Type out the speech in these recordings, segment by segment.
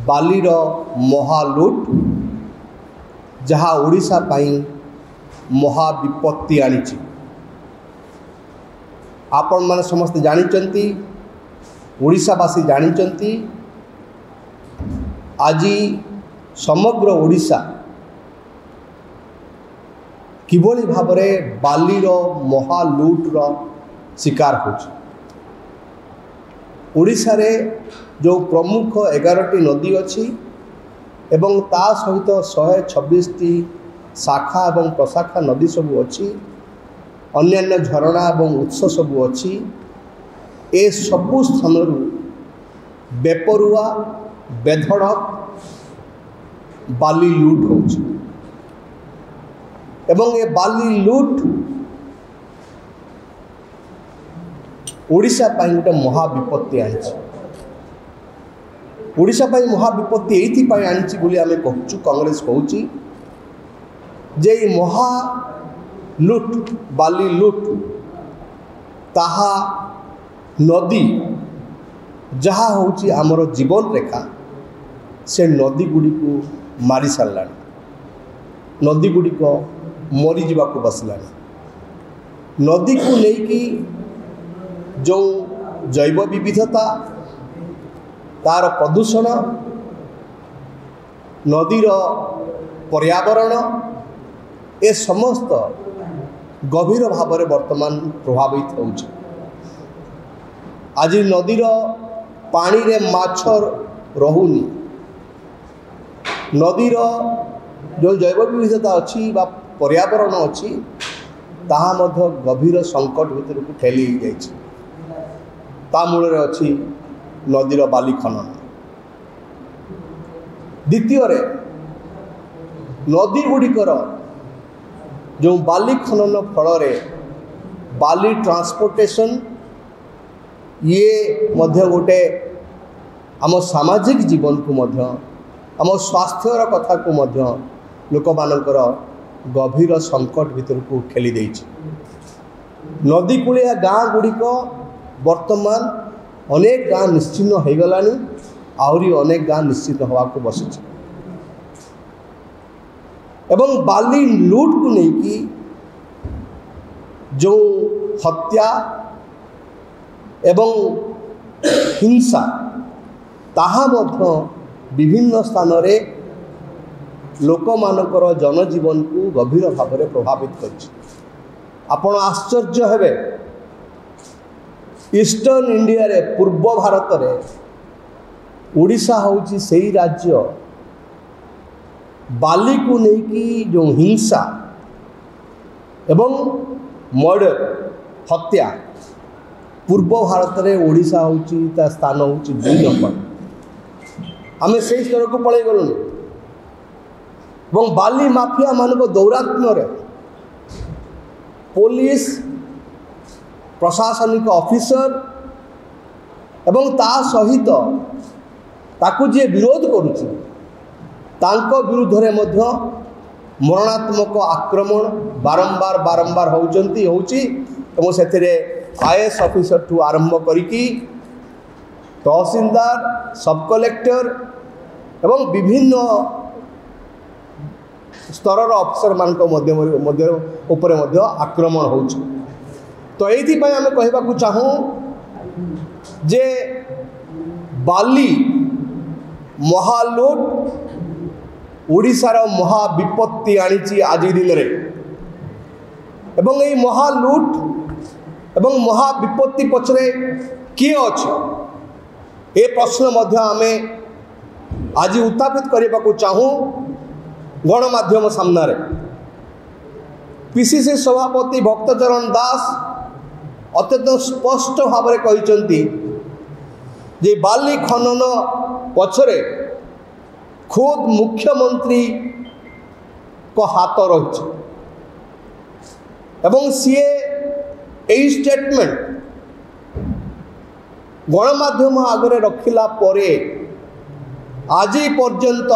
बालीर महालुट जहाँ ओडिशा पाई महाविपत्ति आनी। आपण मैंने समस्त जानी, ओडिशावासी जानी आज समग्र ओडिशा किभली भावरे बालीर महालुट्र शिकार होछि। ओडिशा रे जो प्रमुख 11टी नदी अच्छी एवं ता सहित 126टी शाखा एवं प्रशाखा नदी सबू अच्छी, अन्यान्य झरणा एवं उत्स सबू अच्छी। ए सबु स्थान बेपरुआ बेधड़क बाली लुट होछि एवं ये बाली लुट ओडिशा पाई गोटे महाविपत्ति आनी। ओडिशा पाई महाविपत्ति ये आनी बोली आम कहूँ, कांग्रेस कहूँ जे महालुट बाली लुट ताहा नदी जहाँ होची आमर जीवन रेखा से नदी गुड़ी को मारी सारा, नदी गुड़िक मरीजा को बसला। नदी को लेकिन जो जैव विविधता तार प्रदूषण नदीर पर्यावरण ए समस्त गभीर भाव में वर्तमान प्रभावित होउछि। आज नदीर पानी रे माछ रहुनी, नदीर जो जैव विविधता अच्छी बा पर्यावरण अच्छी ताहा मध्य गभीर संकट भीतर को ठेली जाइछि। ता मूल अच्छी नदीर बाली खनन। द्वितीय नदी गुड़िकर जो बाली खनन फल बाली ट्रांसपोर्टेशन ये मध्य गोटे आम सामाजिक जीवन को मध्य आम स्वास्थ्यर कथा को मध्य लोक मानकर गभीर संकट भीतर को ठेली देछि। नदी कूलिया गाँ गुड़िक वर्तमान अनेक गाँ निश्चिन्न हो गलानी, आहरी अनेक गाँ निश्चिन्न होगा को बसी। एवं बाली लुट को लेकिन जो हत्या एवं हिंसा ताहा मध्य विभिन्न स्थान रे लोक मानकर जनजीवन को गभीर भाव में प्रभावित कर। आपण आश्चर्य हेबे, ईस्टर्न इंडिया रे पूर्व भारत रे ओडिशा होची सही राज्य बाली को लेकिन जो हिंसा एवं मर्डर हत्या पूर्व भारत रे ओडिशा होची ता स्थान होची 2 नंबर। आमे से स्तर को पड़े गलु एवं बाली माफिया मानक दौरात्म्य रे पुलिस प्रशासनिक ऑफिसर एवं ता सहित ताकू जे विरोध करुछि तांको विरुद्ध रे मध्य मरणात्मक आक्रमण बारंबार बारंबार होउछि एवं सेथिरे आईएएस ऑफिसर ठू आरंभ करिकी तहसीलदार सब कलेक्टर एवं विभिन्न स्तर ऑफिसर मान मध्य आक्रमण होउछि। तो ये आम कहवाक चाहूँ जे बाली महालुट ओडिशार महाविपत्ति आनी आज दिन रे एवं ये महालुट एवं महाविपत्ति पछरे किए अच्छे ए प्रश्न मध्य आमे आज उत्थापित करने को चाहूँ गणमाध्यम सामने। पीसीसी सभापति भक्तचरण दास अत्यंत स्पष्ट भाव में कहते जे बाली खनन पछरे खुद मुख्यमंत्री को हाथ रही एवं सीए यही स्टेटमेंट गणमाध्यम आगे रखिला परे आज पर्यंत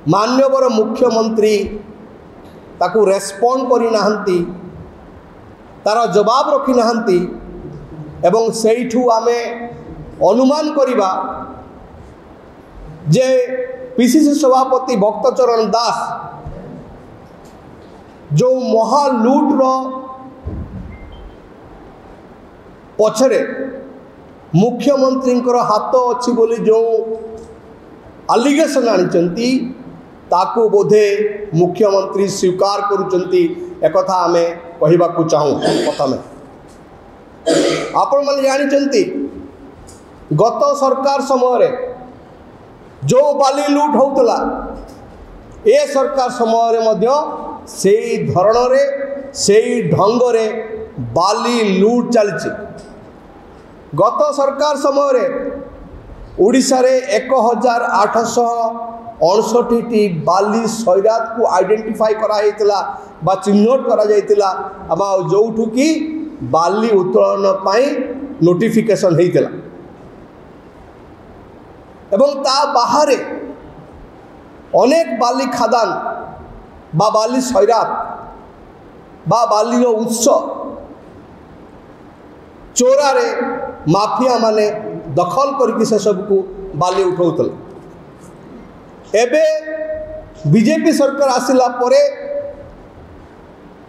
माननीय मुख्यमंत्री ताकू रेस्पॉन्ड करी नाहंती, तार जवाब रखी नाहंती एवं सेठू आमे अनुमान करिबा जे पीसीसी सभापति भक्तचरण दास जो महालुट्र पछरे मुख्यमंत्री हाथ अच्छी बोली जो आलिगेशन आनी ताकू बोधे मुख्यमंत्री स्वीकार करुचंती एकथा आमे कहवाकू चाहूँ। प्रथम आपण मैंने जानी गत सरकार समय जो बाली लुट होता ए सरकार समय से धरण से ढंग से बाली लुट चलती। गत सरकार समय ओडिशा रे 1868 बाली सैरात को आइडेंटिफाई करा बा चिन्हट करा जोठू की बाली उत्तोलन पाई नोटिफिकेशन होता एवं ता बाहर अनेक बाली खादान बा बाली सैरात बा बाली उत्स चोरारे माफिया माने दखल करके से सबको बाली उठाउतले। एबे बीजेपी सरकार आसिला परे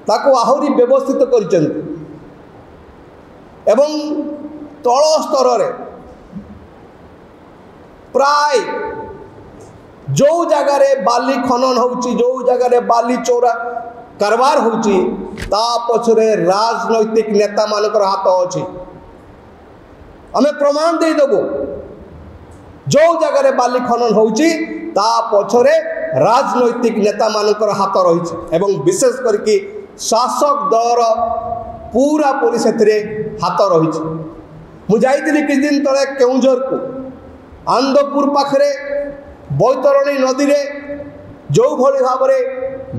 ताको आहुरी व्यवस्थित करचंती एवं तल स्तर रे प्राय जो जगार बाली खनन होची जो जगार बाली चोरा कारबार होची ता पछरे राजनैतिक नेता मानकर हाथ अच्छी। आमे प्रमाण दे देबो जो जगार बाली खनन होची ता पछरे राजनैतिक नेता मानकर हाथ रही एवं विशेष करके शासक दलर पूरा पुलिस हाथ रही। मुझे किछ दिन तले केउंझर को आनंदपुर पाखरे बैतरणी नदी रे जो भली भाव में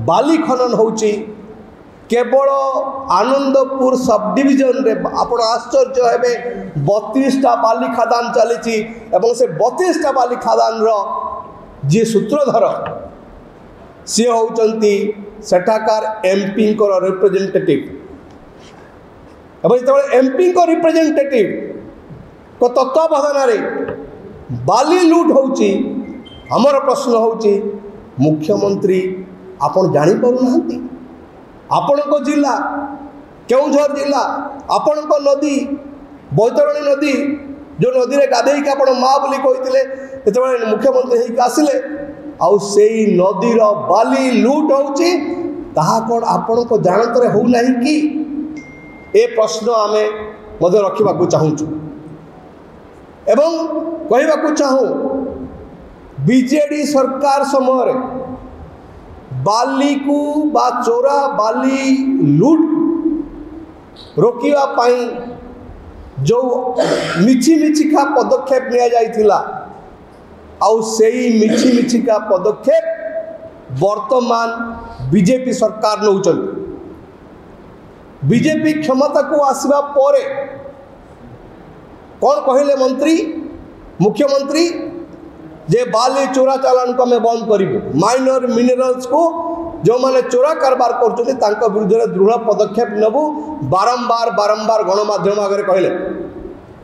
बाली खनन होची केवल आनंदपुर सब डिविजन रे आपण आश्चर्य हेबे 32टा बाली खादान चली एवं से 32टा बाली खादान रो जे सूत्रधर सी होचंती सेठाकार एमपी को रिप्रेजेंटेटिव एवं जो एमपी को रिप्रेजेंटेटिव को तत्वावधान रे बाली लुट होची हमर प्रश्न होची मुख्यमंत्री आपण जानी पारु नाहंती आपण को जिला केउझर जिला आपण को नदी बैतरणी नदी जो नदी रे गाधेई के आपण माँ बोली कहितले तेतबे मुख्यमंत्री हेई आसिले आउ सेई नदी रो बाली लुट होची ताहा कोन आपण को जानत रे हो नाही कि ए प्रश्न आमे मधे रखिबा को चाहूछु एवं कहवा को चाहूँ बीजेडी सरकार समय बाली को बा चोरा बाली लुट रोकिवा पाई जो मिछि मिछिका पदक्षेप लिया जाइथिला आउ सेई मिछि मिछिका पदक्षेप वर्तमान बीजेपी सरकार नौचन। बीजेपी क्षमता को आसवा परे कौन कहले मंत्री मुख्यमंत्री जे बाली चोरा चालान को हमें बंद करूँ माइनर मिनरल्स को जो माने चोरा कारबार कर विरुद्ध दृढ़ पदक्षेप नेबू बारंबार बारंबार गणमाध्यम आगे कहले।